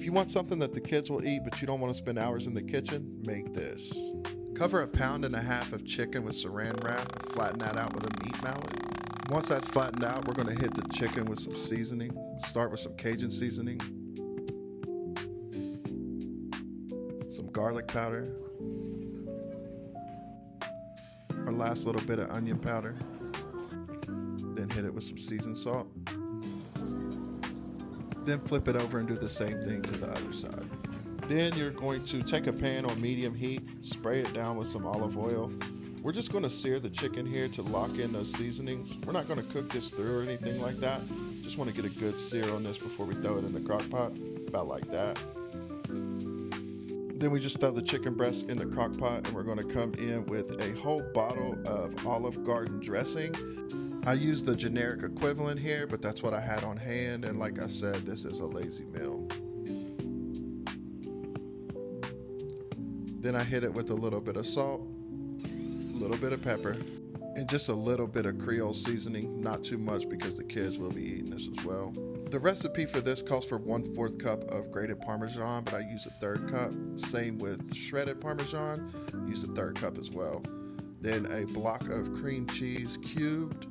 you want something that the kids will eat but you don't want to spend hours in the kitchen, make this. Cover 1.5 pounds of chicken with saran wrap and flatten that out with a meat mallet. Once that's flattened out, we're going to hit the chicken with some seasoning. Start with some Cajun seasoning, some garlic powder, our last little bit of onion powder, then hit it with some seasoned salt. Then flip it over and do the same thing to the other side. Then you're going to take a pan on medium heat, spray it down with some olive oil. We're just going to sear the chicken here to lock in those seasonings. We're not going to cook this through or anything like that. Just want to get a good sear on this before we throw it in the crock pot, about like that. Then we just throw the chicken breast in the crock pot and we're going to come in with a whole bottle of Olive Garden dressing. I used the generic equivalent here, but that's what I had on hand. And like I said, this is a lazy meal. Then I hit it with a little bit of salt, a little bit of pepper, and just a little bit of Creole seasoning, not too much because the kids will be eating this as well. The recipe for this calls for 1/4 cup of grated Parmesan, but I use a 1/3 cup. Same with shredded Parmesan, use a 1/3 cup as well. Then a block of cream cheese cubed.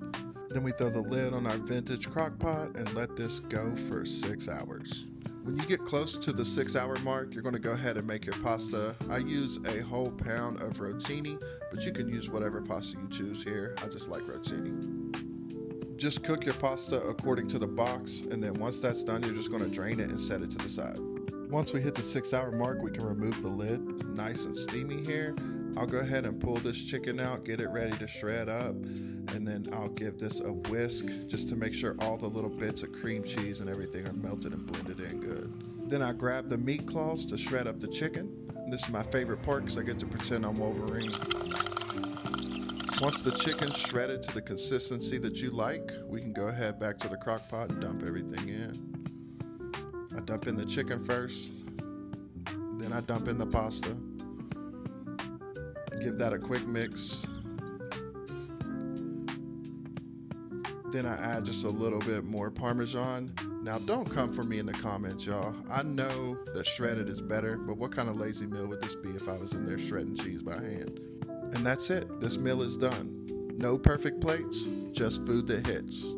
Then we throw the lid on our vintage crock pot and let this go for 6 hours. When you get close to the 6-hour mark, you're going to go ahead and make your pasta. I use a whole pound of rotini, but you can use whatever pasta you choose here. I just like rotini. Just cook your pasta according to the box, and then once that's done, you're just going to drain it and set it to the side. Once we hit the 6-hour mark, we can remove the lid. Nice and steamy here. I'll go ahead and pull this chicken out, get it ready to shred up, and then I'll give this a whisk just to make sure all the little bits of cream cheese and everything are melted and blended in good. Then I grab the meat claws to shred up the chicken. This is my favorite part because I get to pretend I'm Wolverine. Once the chicken's shredded to the consistency that you like, we can go ahead back to the crock pot and dump everything in. I dump in the chicken first, then I dump in the pasta. Give that a quick mix. Then I add just a little bit more Parmesan. Now don't come for me in the comments, y'all. I know that shredded is better, but what kind of lazy meal would this be if I was in there shredding cheese by hand? And that's it. This meal is done. No perfect plates, just food that hits.